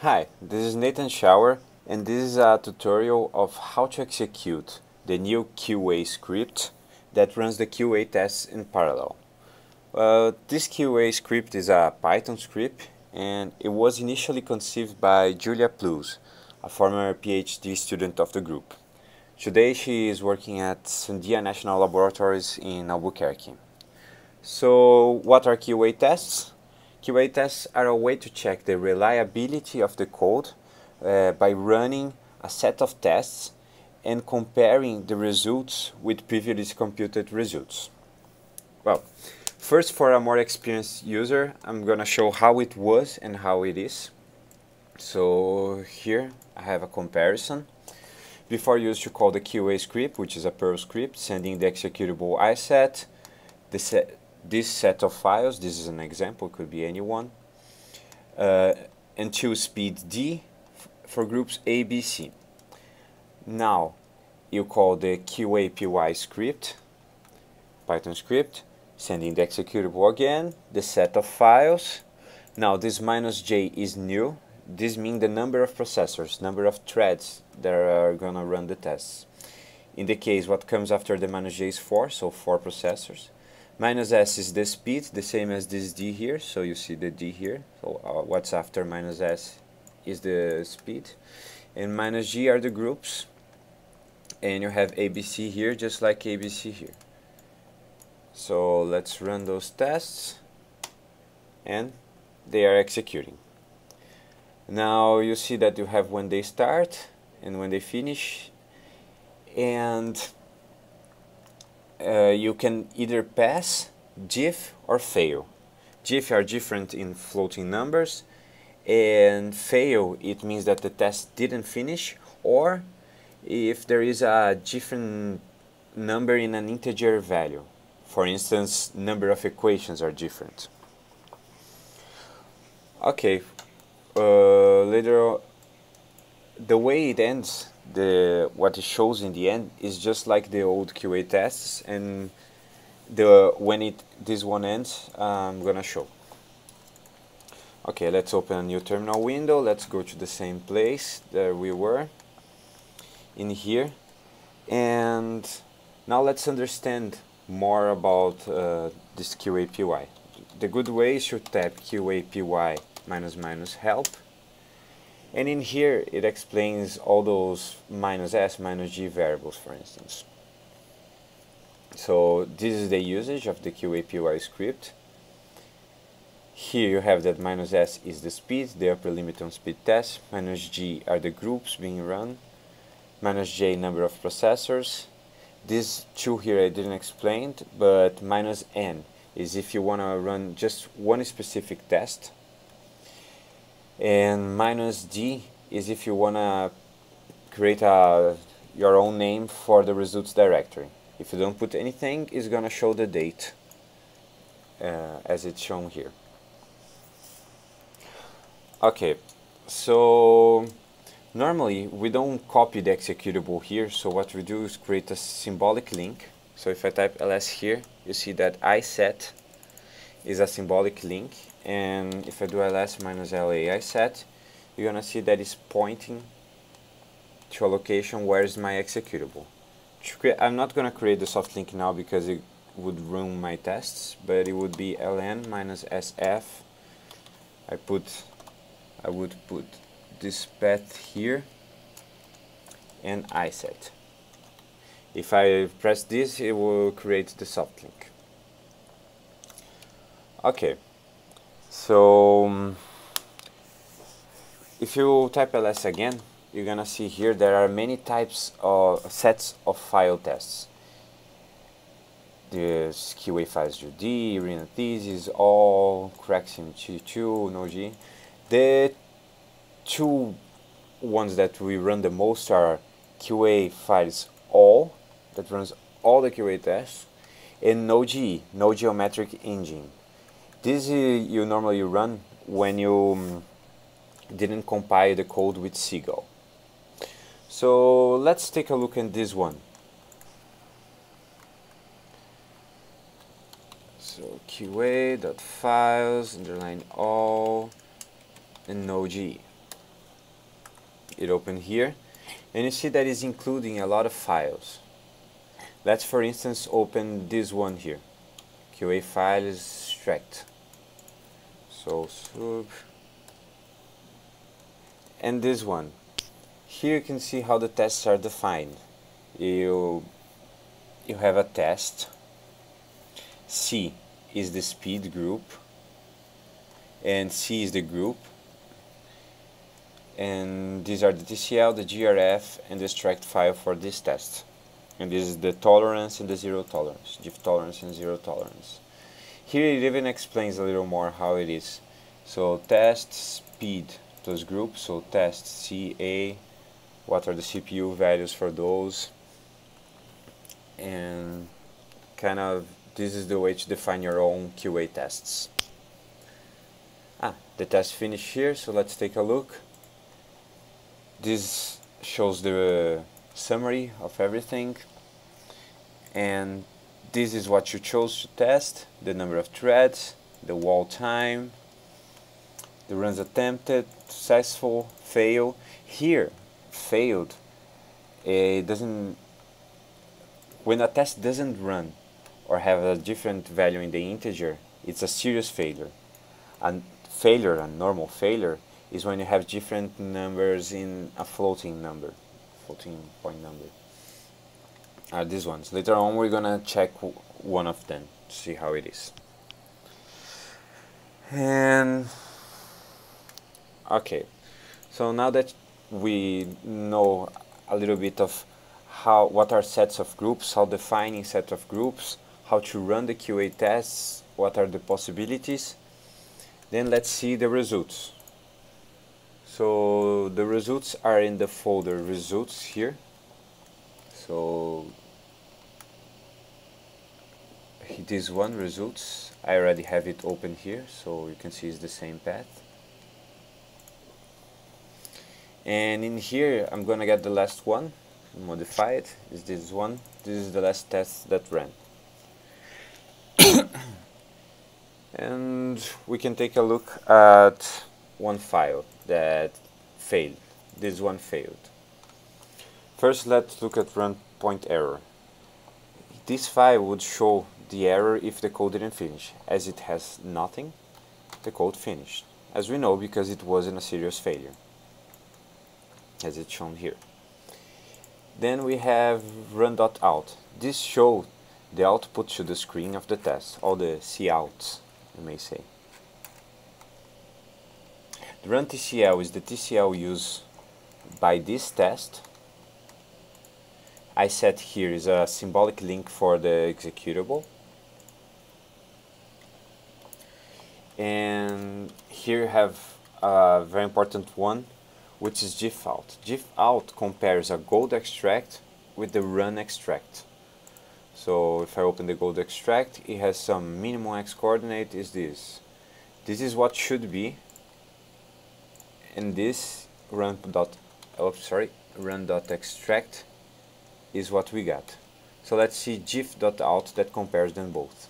Hi, this is Nathan Shower, and this is a tutorial of how to execute the new QA script that runs the QA tests in parallel. This QA script is a Python script, and it was initially conceived by Julia Plus, a former PhD student of the group. Today she is working at Sandia National Laboratories in Albuquerque. So what are QA tests? QA tests are a way to check the reliability of the code by running a set of tests and comparing the results with previously computed results. Well, first, for a more experienced user, I'm gonna show how it was and how it is. So here I have a comparison. Before, you used to call the QA script, which is a Perl script, sending the executable ISET, this set of files, this is an example, could be anyone, and choose speed D for groups A, B, C. Now you call the qa.py script, Python script, sending the executable again, the set of files. Now this -j is new. This means the number of processors, number of threads that are gonna run the tests. In the case, what comes after the -j is 4, so 4 processors. -s is the speed, the same as this d here, so you see the d here. So what's after -s is the speed. And -g are the groups. And you have ABC here, just like ABC here. So let's run those tests. And they are executing. Now you see that you have when they start and when they finish. And you can either pass, diff, or fail. Diff are different in floating numbers, and fail, it means that the test didn't finish, or if there is a different number in an integer value. For instance, number of equations are different. Okay, later, the way it ends, what it shows in the end is just like the old QA tests, and when this one ends, I'm gonna show. Okay, let's open a new terminal window. Let's go to the same place that we were in here, and now let's understand more about this qa.py. The good way is to type qa.py --help. And in here, it explains all those -s, -g variables, for instance. So this is the usage of the qa.py script. Here you have that -s is the speed, the upper limit on speed test. -g are the groups being run. -j number of processors. These two here I didn't explain, but -n is if you want to run just one specific test. And -d is if you want to create your own name for the results directory. If you don't put anything, it's going to show the date as it's shown here. Okay, so normally we don't copy the executable here, so what we do is create a symbolic link. So if I type ls here, you see that ISET is a symbolic link, and if I do ls -la ISET, you're gonna see that it's pointing to a location where is my executable. I'm not gonna create the soft link now because it would ruin my tests, but it would be ln -sf. I would put this path here and ISET. If I press this, it will create the soft link. Okay, so if you type ls again, you're gonna see here there are many types of sets of file tests. There's QA files GD, arena thesis, all, cracksim22, NoG. The two ones that we run the most are QA files all, that runs all the QA tests, and NoG, no geometric engine. This you normally run when you didn't compile the code with Seagull. So let's take a look at this one. So qa.files, underline all, and NoG. it open here, and you see that it's including a lot of files. Let's for instance open this one here, QA files extract. So sub, and this one. Here you can see how the tests are defined. You have a test. C is the speed group, and C is the group, and these are the TCL, the GRF, and the extract file for this test. And this is the tolerance and the zero tolerance, GIF tolerance and zero tolerance. Here it even explains a little more how it is. So test speed plus group, so test CA, what are the CPU values for those, and kind of this is the way to define your own QA tests. The test finished here, so let's take a look. This shows the summary of everything, and this is what you chose to test: the number of threads, the wall time, the runs attempted, successful, fail. Here, failed, it doesn't, when a test doesn't run or have a different value in the integer, it's a serious failure. And failure, a normal failure, is when you have different numbers in a floating number, floating point number. These ones. Later on we're gonna check one of them to see how it is. And okay, so now that we know a little bit of what are sets of groups, how defining set of groups, how to run the QA tests, what are the possibilities, then let's see the results. So the results are in the folder results here. So this one, results, I already have it open here, so you can see it's the same path. And in here I'm gonna get the last one, modify it, is this one. This is the last test that ran. And we can take a look at one file that failed. This one failed. First let's look at run point error. This file would show the error if the code didn't finish. As it has nothing, the code finished, as we know, because it wasn't a serious failure, as it's shown here. Then we have run.out. This shows the output to the screen of the test, all the couts, you may say. The run TCL is the TCL used by this test. ISET here is a symbolic link for the executable. And here you have a very important one, which is GIF out. GIF out compares a gold extract with the run extract. So if I open the gold extract, it has some minimum x coordinate is this. This is what should be, and this run.extract is what we got. So let's see gif.out that compares them both.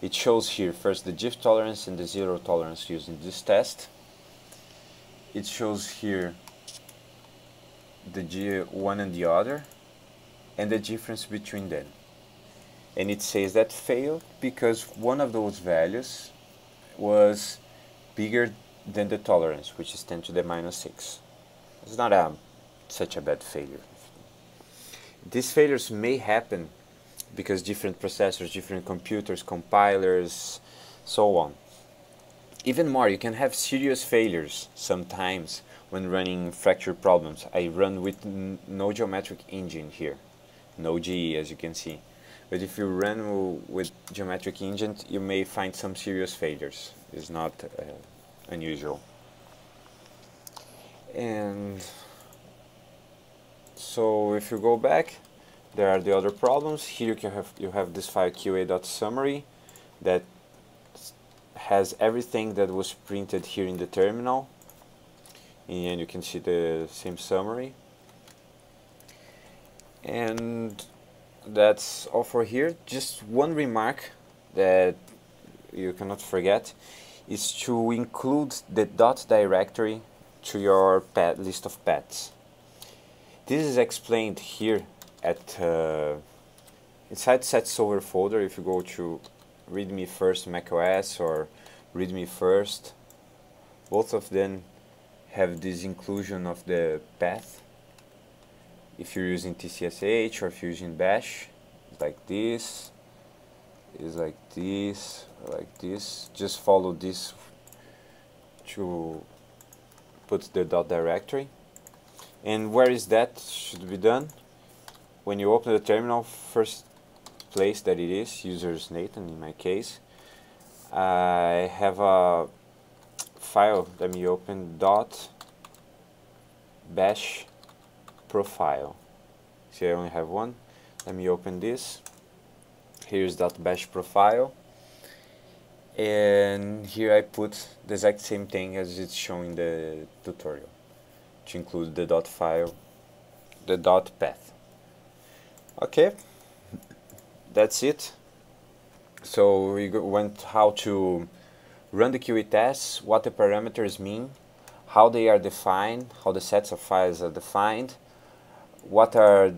It shows here first the GIF tolerance and the zero tolerance used in this test. It shows here the one and the other and the difference between them. And it says that failed because one of those values was bigger than the tolerance, which is 10 to the minus 6. It's not such a bad failure. These failures may happen because different processors, different computers, compilers, so on. Even more, you can have serious failures sometimes when running fracture problems. I run with no geometric engine here, no GE as you can see. But if you run with geometric engine, you may find some serious failures. It's not unusual. And so if you go back, there are the other problems. Here you have this file qa.summary that has everything that was printed here in the terminal, and you can see the same summary. And that's all for here. Just one remark that you cannot forget is to include the dot directory to your list of paths. This is explained here at inside setsolver folder. If you go to readme first macOS or readme first, both of them have this inclusion of the path. If you're using tcsh or if you're using bash, it's like this, is like this, or like this. Just follow this to put the dot directory. And where is that should be done? When you open the terminal, first place that it is, user is Nathan in my case. I have a file, let me open dot bash profile. See, I only have one. Let me open this. Here's dot bash profile, and here I put the exact same thing as it's shown in the tutorial, to include the dot file, the dot path. Okay, that's it. So we went how to run the QA tests, what the parameters mean, how they are defined, how the sets of files are defined, what are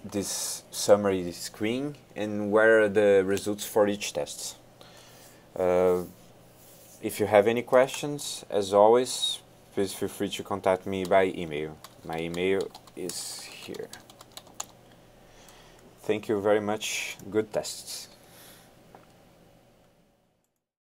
this summary screen, and where are the results for each test. If you have any questions, as always, please feel free to contact me by email. My email is here. Thank you very much. Good tests.